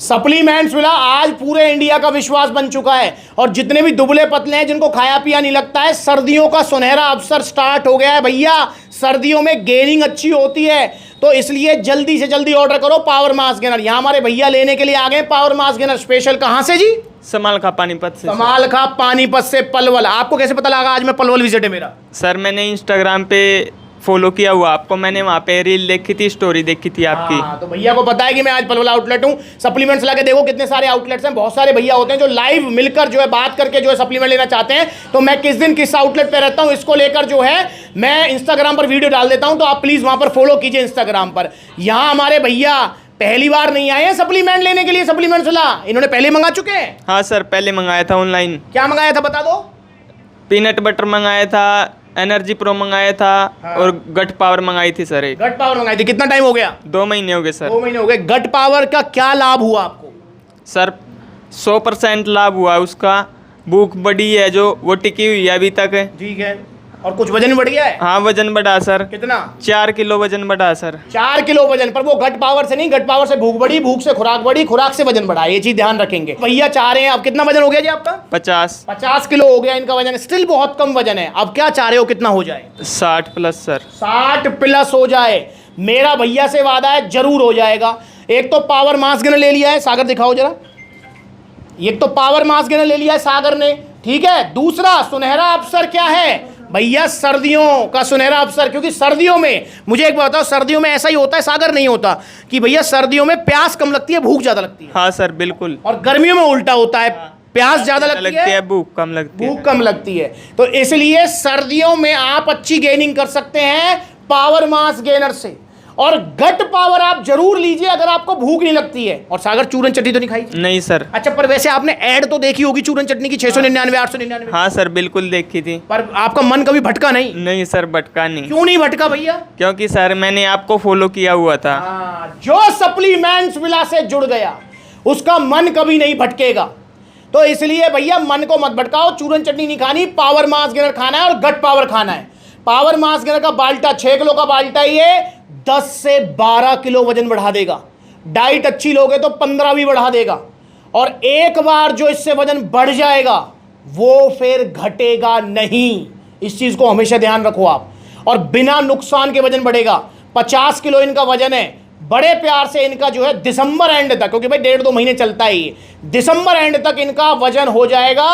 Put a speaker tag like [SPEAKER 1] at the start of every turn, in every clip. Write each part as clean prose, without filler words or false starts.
[SPEAKER 1] Supplements मिला आज पूरे इंडिया का विश्वास बन चुका है। और जितने भी दुबले पतले हैं जिनको खाया पिया नहीं लगता है, सर्दियों का सुनहरा अवसर स्टार्ट हो गया है भैया। सर्दियों में गेनिंग अच्छी होती है, तो इसलिए जल्दी से जल्दी ऑर्डर करो पावर मास गेनर। यहां हमारे भैया लेने के लिए आ गए पावर मास गेनर स्पेशल। कहां से जी?
[SPEAKER 2] समालखा पानीपत से।
[SPEAKER 1] समालखा पानीपत से पलवल। आपको कैसे पता लगा आज मैं पलवल विजिट है मेरा?
[SPEAKER 2] सर मैंने इंस्टाग्राम पे फॉलो किया हुआ आपको, मैंने वहाँ पे रील देखी थी, स्टोरी देखी थी आपकी।
[SPEAKER 1] तो भैया को पता है कि मैं आज पलवल आउटलेट हूँ। सप्लीमेंट्स लाके देखो कितने सारे आउटलेट्स हैं। बहुत सारे भैया होते हैं जो लाइव मिलकर जो है बात करके जो है सप्लीमेंट लेना चाहते हैं। तो मैं किस दिन किस आउटलेट पे रहता हूँ इसको लेकर जो है मैं इंस्टाग्राम पर वीडियो डाल देता हूँ, तो आप प्लीज वहां पर फॉलो कीजिए इंस्टाग्राम पर। यहाँ हमारे भैया पहली बार नहीं आए हैं सप्लीमेंट लेने के लिए। सप्लीमेंट्स ला इन्होंने पहले मंगा चुके हैं?
[SPEAKER 2] हाँ सर, पहले मंगाया था ऑनलाइन।
[SPEAKER 1] क्या मंगाया था बता दो?
[SPEAKER 2] पीनट बटर मंगाया था, एनर्जी प्रो मंगाया था। हाँ। और गट पावर मंगाई थी सर। एक
[SPEAKER 1] गट पावर मंगाई थी। कितना टाइम हो गया?
[SPEAKER 2] 2 महीने हो गए सर।
[SPEAKER 1] 2 महीने हो गए। गट पावर का क्या लाभ हुआ आपको?
[SPEAKER 2] सर 100% लाभ हुआ उसका। भूख बढ़ी है जो वो टिकी हुई है अभी तक।
[SPEAKER 1] ठीक है। और कुछ वजन भी बढ़ गया है?
[SPEAKER 2] हाँ वजन बढ़ा सर।
[SPEAKER 1] कितना?
[SPEAKER 2] 4 किलो वजन बढ़ा सर।
[SPEAKER 1] 4 किलो वजन। पर वो गट पावर से नहीं, गट पावर से भूख बढ़ी, भूख से खुराक बढ़ी, खुराक से वजन बढ़ा। ये चीज ध्यान रखेंगे भैया। चाह रहे हैं अब कितना वजन हो गया जी आपका?
[SPEAKER 2] 50
[SPEAKER 1] किलो हो गया इनका वजन। स्टिल बहुत कम वजन है। अब क्या चाह रहे हो कितना हो जाए?
[SPEAKER 2] 60 प्लस सर।
[SPEAKER 1] 60 प्लस हो जाए। मेरा भैया से वादा है जरूर हो जाएगा। एक तो पावर मास गेनर ले लिया है, सागर दिखाओ जरा। एक तो पावर मास गेनर ले लिया है सागर ने, ठीक है। दूसरा सुनहरा अवसर क्या है भैया? सर्दियों का सुनहरा अवसर। क्योंकि सर्दियों में मुझे एक बात बताओ, सर्दियों में ऐसा ही होता है सागर, नहीं होता कि भैया सर्दियों में प्यास कम लगती है भूख ज्यादा लगती है।
[SPEAKER 2] हाँ सर बिल्कुल।
[SPEAKER 1] और गर्मियों में उल्टा होता है, प्यास ज्यादा लगती है,
[SPEAKER 2] भूख कम लगती है।
[SPEAKER 1] भूख कम लगती है। तो इसलिए सर्दियों में आप अच्छी गेनिंग कर सकते हैं पावर मास गेनर से। और गट पावर आप जरूर लीजिए अगर आपको भूख नहीं लगती है। और सागर चूरन चटनी तो नहीं खाई?
[SPEAKER 2] नहीं सर।
[SPEAKER 1] अच्छा, पर वैसे आपने ऐड तो देखी होगी चूरन चटनी की 699 899?
[SPEAKER 2] हाँ सर बिल्कुल देखी थी।
[SPEAKER 1] पर आपका मन कभी भटका नहीं?
[SPEAKER 2] नहीं सर भटका नहीं।
[SPEAKER 1] क्यों नहीं भटका भैया?
[SPEAKER 2] क्योंकि सर मैंने आपको फॉलो किया हुआ था।
[SPEAKER 1] जो सप्लीमेंट्स विला से जुड़ गया उसका मन कभी नहीं भटकेगा। तो इसलिए भैया मन को मत भटकाओ। चूरन चटनी नहीं खानी, पावर मास गेनर खाना है और गट पावर खाना है। पावर मास गेनर का बाल्टा 6 किलो का बाल्टा, ये 10 से 12 किलो वजन बढ़ा देगा। डाइट अच्छी लोगे तो 15 भी बढ़ा देगा। और एक बार जो इससे वजन बढ़ जाएगा वो फिर घटेगा नहीं। इस चीज को हमेशा ध्यान रखो आप। और बिना नुकसान के वजन बढ़ेगा। 50 किलो इनका वजन है। बड़े प्यार से इनका जो है दिसंबर एंड तक, क्योंकि भाई 1.5-2 महीने चलता ही है, दिसंबर एंड तक इनका वजन हो जाएगा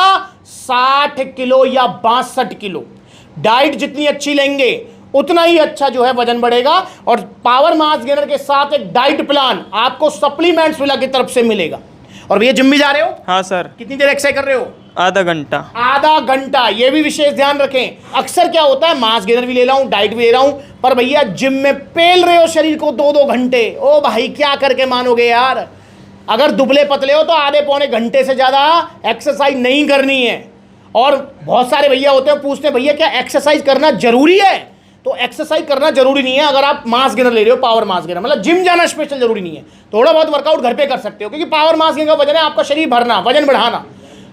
[SPEAKER 1] 60 किलो या 62 किलो। डाइट जितनी अच्छी लेंगे उतना ही अच्छा जो है वजन बढ़ेगा। और पावर मास गेनर के साथ एक डाइट प्लान आपको सप्लीमेंट्स विला की तरफ से मिलेगा। और भैया जिम भी जा रहे हो?
[SPEAKER 2] हाँ सर।
[SPEAKER 1] कितनी देर एक्सरसाइज कर रहे हो?
[SPEAKER 2] आधा घंटा।
[SPEAKER 1] आधा घंटा, ये भी विशेष ध्यान रखें। अक्सर क्या होता है मास गेनर भी ले रहा हूं, डाइट भी ले रहा हूं, पर भैया जिम में पेल रहे हो शरीर को 2-2 घंटे। ओ भाई क्या करके मानोगे यार? अगर दुबले पतले हो तो आधे पौने घंटे से ज्यादा एक्सरसाइज नहीं करनी है। और बहुत सारे भैया होते हैं पूछते हैं भैया क्या एक्सरसाइज करना जरूरी है? तो एक्सरसाइज करना जरूरी नहीं है अगर आप मास गेनर ले रहे हो। पावर मास गेनर मतलब जिम जाना स्पेशल जरूरी नहीं है। थोड़ा बहुत वर्कआउट घर पे कर सकते हो, क्योंकि पावर मास गेनर का वजन है आपका शरीर भरना, वजन बढ़ाना।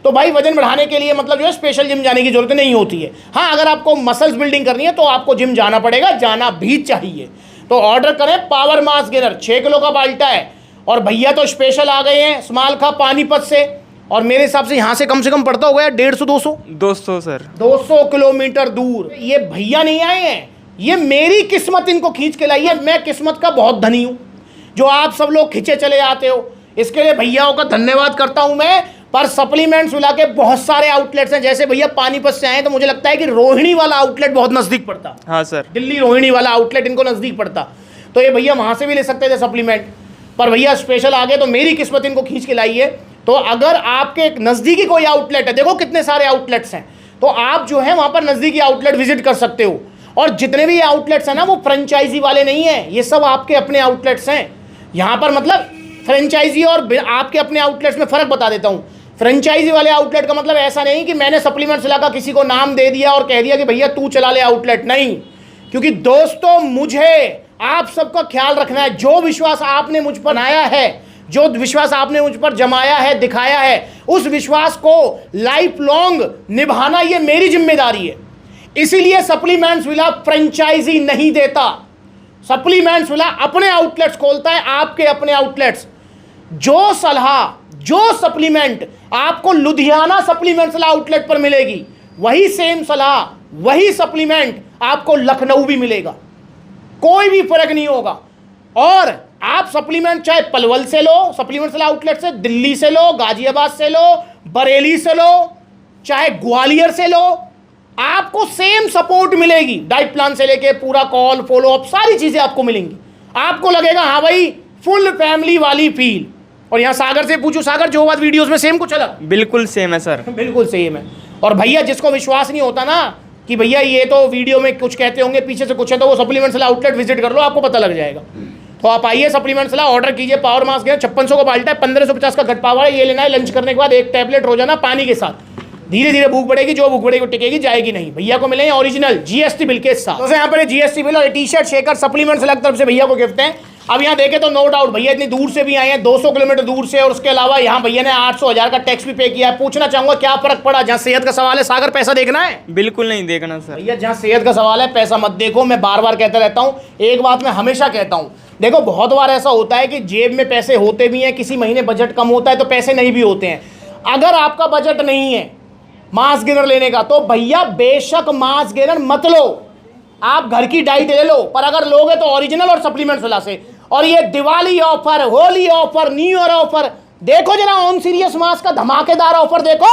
[SPEAKER 1] तो भाई वजन बढ़ाने के लिए मतलब जो है स्पेशल जिम जाने की जरूरत नहीं होती है। हाँ, अगर आपको मसल्स बिल्डिंग करनी है तो आपको जिम जाना पड़ेगा, जाना भी चाहिए। तो ऑर्डर करें पावर मास गेनर। 6 किलो का बाल्टा है। और भैया तो स्पेशल आ गए हैं समालखा पानीपत से। और मेरे हिसाब से यहाँ से कम पड़ता होगा 150-200
[SPEAKER 2] सर
[SPEAKER 1] 200 किलोमीटर दूर। ये भैया नहीं आए हैं, ये मेरी किस्मत इनको खींच के लाई है। मैं किस्मत का बहुत धनी हूँ जो आप सब लोग खींचे चले आते हो। इसके लिए भैयाओं का धन्यवाद करता हूँ मैं। पर सप्लीमेंट्स मिला के बहुत सारे आउटलेट्स हैं। जैसे भैया पानीपत से आए तो मुझे लगता है कि रोहिणी वाला आउटलेट बहुत नजदीक पड़ता।
[SPEAKER 2] हाँ सर।
[SPEAKER 1] दिल्ली रोहिणी वाला आउटलेट इनको नजदीक पड़ता, तो ये भैया वहां से भी ले सकते थे सप्लीमेंट। पर भैया स्पेशल आ गए तो मेरी किस्मत इनको खींच के लाई है। तो अगर आपके नजदीकी कोई आउटलेट है, देखो कितने सारे आउटलेट्स हैं, तो आप जो है वहां पर नजदीकी आउटलेट विजिट कर सकते हो। और जितने भी आउटलेट्स हैं ना वो फ्रेंचाइजी वाले नहीं है, ये सब आपके अपने आउटलेट्स हैं। यहाँ पर मतलब फ्रेंचाइजी और आपके अपने आउटलेट्स में फर्क बता देता हूँ। फ्रेंचाइजी वाले आउटलेट का मतलब ऐसा नहीं कि मैंने सप्लीमेंट्स विला का किसी को नाम दे दिया और कह दिया कि भैया तू चला ले आउटलेट। नहीं, क्योंकि दोस्तों मुझे आप सबका ख्याल रखना है। जो विश्वास आपने मुझ पर बनाया है, जो विश्वास आपने मुझ पर जमाया है, दिखाया है, उस विश्वास को लाइफ लॉन्ग निभाना ये मेरी जिम्मेदारी है। इसीलिए सप्लीमेंट्स विला फ्रेंचाइजी नहीं देता। सप्लीमेंट्स विला अपने आउटलेट्स खोलता है, आपके अपने आउटलेट्स। जो सलाह, जो सप्लीमेंट आपको लुधियाना सप्लीमेंट्स आउटलेट पर मिलेगी, वही सेम सलाह, वही सप्लीमेंट आपको लखनऊ भी मिलेगा। कोई भी फर्क नहीं होगा। और आप सप्लीमेंट चाहे पलवल से लो, सप्लीमेंट्स आउटलेट से, दिल्ली से लो, गाजियाबाद से लो, बरेली से लो, चाहे ग्वालियर से लो, आपको सेम सपोर्ट मिलेगी। डाइट प्लान से लेके पूरा कॉल फॉलो अप सारी चीजें आपको मिलेंगी। आपको लगेगा हाँ भाई फुल फैमिली वाली फील। और यहाँ सागर से पूछो, सागर जो बात वीडियोस में सेम कुछ अलग?
[SPEAKER 2] बिल्कुल सेम है सर,
[SPEAKER 1] बिल्कुल सेम है। और भैया जिसको विश्वास नहीं होता ना कि भैया ये तो वीडियो में कुछ कहते होंगे पीछे से कुछ है, तो वो सप्लीमेंट्स आउटलेट विजिट कर लो, आपको पता लग जाएगा। तो आप आइए सप्लीमेंट्स ऑर्डर कीजिए। पावर मास्क 5600 का बाल्टा है, 1550 का घट पावर है। ये लेना है लंच करने के बाद एक टैबलेट रोजाना पानी के साथ। धीरे धीरे भूख बढ़ेगी, जो भूख बढ़ेगी वो टिकेगी, जाएगी नहीं। भैया को मिलेंगे ओरिजिनल जीएसटी बिल के साथ। तो यहाँ पर जीएसटी बिल और टी शर्ट शेकर सप्लीमेंट्स अलग तरफ से भैया को गिफ्ट है। अब यहाँ देखे तो नो डाउट भैया इतनी दूर से भी आए हैं, 200 किलोमीटर दूर से, और उसके अलावा यहाँ भैया ने 800,000 का टैक्स भी पे किया है। पूछना चाहूंगा क्या फर्क पड़ा? जहाँ सेहत का सवाल है सागर, पैसा देखना है?
[SPEAKER 2] बिल्कुल नहीं देखना सर।
[SPEAKER 1] भैया जहाँ सेहत का सवाल है पैसा मत देखो। मैं बार बार कहता रहता हूँ, एक बात मैं हमेशा कहता हूँ, देखो बहुत बार ऐसा होता है कि जेब में पैसे होते भी हैं, किसी महीने बजट कम होता है तो पैसे नहीं भी होते हैं। अगर आपका बजट नहीं है मास गेनर लेने का तो भैया बेशक मास गेनर मत लो, आप घर की डाइट ले लो, पर अगर लोगे तो ओरिजिनल और सप्लीमेंट्स वाला से। और ये Diwali offer, Holi offer, new year offer, देखो जरा ऑन सीरियस मास का धमाकेदार ऑफर देखो,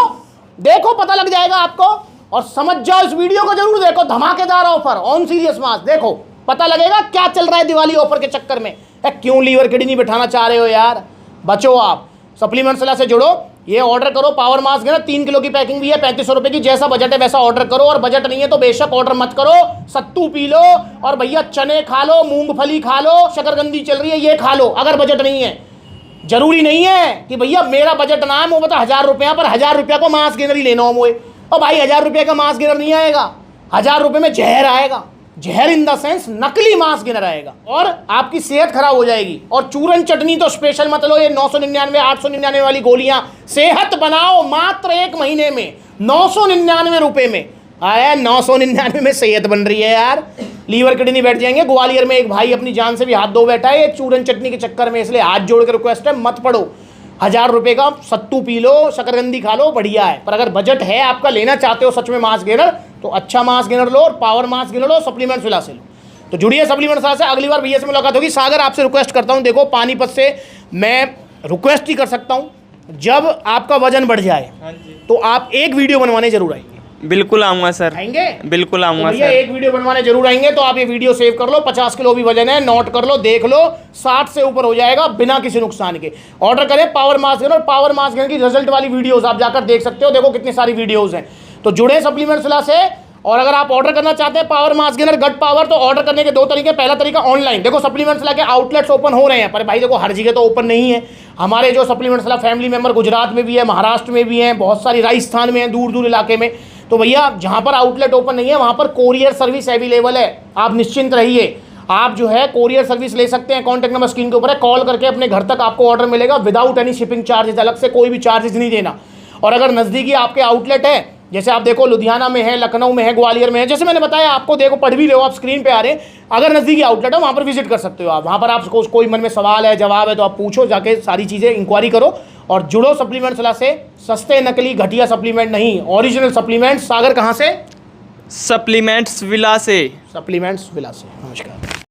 [SPEAKER 1] देखो पता लग जाएगा आपको। और समझ जाओ, इस वीडियो को जरूर देखो, धमाकेदार ऑफर ऑन सीरियस मास, देखो पता लगेगा क्या चल रहा है दिवाली ऑफर के चक्कर में। क्यों लीवर किडनी बिठाना चाह रहे हो यार, बचो आप, सप्लीमेंट्स वाला से जुड़ो। ये ऑर्डर करो पावर मास्क है ना, 3 किलो की पैकिंग भी है, 3500 रुपए की। जैसा बजट है वैसा ऑर्डर करो, और बजट नहीं है तो बेशक ऑर्डर मत करो। सत्तू पी लो, और भैया चने खा लो, मूंगफली खा लो, शकरकंदी चल रही है ये खा लो। अगर बजट नहीं है, जरूरी नहीं है कि भैया मेरा बजट ना है, वो बता 1000 रुपया पर 1000 रुपया को मास्क गेनर ही लेना हो मुझे। और भाई 1000 रुपये का मास्क गेनर नहीं आएगा, 1000 रुपये में जहर आएगा। जहर इन द सेंस नकली मास्क गेनर आएगा, और आपकी सेहत खराब हो जाएगी। और चूरन चटनी तो स्पेशल मत लो, ये 999 899 वाली गोलियां। सेहत बनाओ मात्र 1 महीने में 999 रुपए में। आया 999 में सेहत बन रही है यार, लीवर किडनी बैठ जाएंगे। ग्वालियर में एक भाई अपनी जान से भी हाथ धो बैठा है ये चूरन चटनी के चक्कर में, इसलिए हाथ जोड़ के रिक्वेस्ट है मत पड़ो। 1000 रुपये का सत्तू पी लो, शकरकंदी खा लो, बढ़िया है। पर अगर बजट है आपका, लेना चाहते हो सच में मास्क गेनर, तो अच्छा मास्क गेनर लो, और पावर मास्क गेनर लो, सप्लीमेंट्स विला से लो। तो जुड़िए सप्लीमेंट्स विला से। अगली बार भैया से मुलाकात होगी। सागर आपसे रिक्वेस्ट करता हूँ, देखो पानीपत से मैं रिक्वेस्ट ही कर सकता हूँ, जब आपका वजन बढ़ जाए तो आप एक वीडियो बनवाने जरूर आएंगे।
[SPEAKER 2] बिल्कुल आऊँगा सर,
[SPEAKER 1] आएंगे?
[SPEAKER 2] बिल्कुल आऊँगा
[SPEAKER 1] भैया
[SPEAKER 2] सर।
[SPEAKER 1] एक वीडियो बनवाने जरूर आएंगे। तो आप ये वीडियो सेव कर लो, 50 किलो भी वजन है, नोट कर लो, देख लो, 60 से ऊपर हो जाएगा बिना किसी नुकसान के। ऑर्डर करें पावर मास्क गेनर, और पावर मास्क गेनर की रिजल्ट वाली वीडियोस आप जाकर देख सकते हो, देखो कितनी सारी वीडियोस हैं। तो जुड़े सप्लीमेंट्स विला से। और अगर आप ऑर्डर करना चाहते हैं पावर मास्क गेनर गट पावर, तो ऑर्डर करने के 2 तरीके। पहला तरीका ऑनलाइन, देखो सप्लीमेंट्स विला के आउटलेट्स ओपन हो रहे हैं, पर भाई देखो हर जगह तो ओपन नहीं है। हमारे जो supplements villa family member Gujarat में भी है, महाराष्ट्र में भी हैं, बहुत सारी राजस्थान में है, दूर दूर इलाके में। तो भैया जहाँ पर आउटलेट ओपन नहीं है वहाँ पर कोरियर सर्विस अवेलेबल है, आप निश्चिंत रहिए। आप जो है कोरियर सर्विस ले सकते हैं, कॉन्टैक्ट नंबर स्क्रीन के ऊपर है, कॉल करके अपने घर तक आपको ऑर्डर मिलेगा विदाउट एनी शिपिंग चार्जेस, अलग से कोई भी चार्जेस नहीं देना। और अगर नज़दीकी आपके आउटलेट है, जैसे आप देखो लुधियाना में है, लखनऊ में है, ग्वालियर में है, जैसे मैंने बताया आपको, देखो पढ़ भी रहे हो आप, स्क्रीन पे आ रहे हैं। अगर नज़दीकी आउटलेट है वहाँ पर विजिट कर सकते हो आप। वहाँ पर आपको कोई मन में सवाल है, जवाब है, तो आप पूछो, जाके सारी चीज़ें इंक्वायरी करो, और जुड़ो सप्लीमेंट्स विला से। सस्ते नकली घटिया सप्लीमेंट नहीं, ओरिजिनल सप्लीमेंट्स। सागर कहाँ से?
[SPEAKER 2] सप्लीमेंट्स विला से।
[SPEAKER 1] सप्लीमेंट्स विला से। नमस्कार।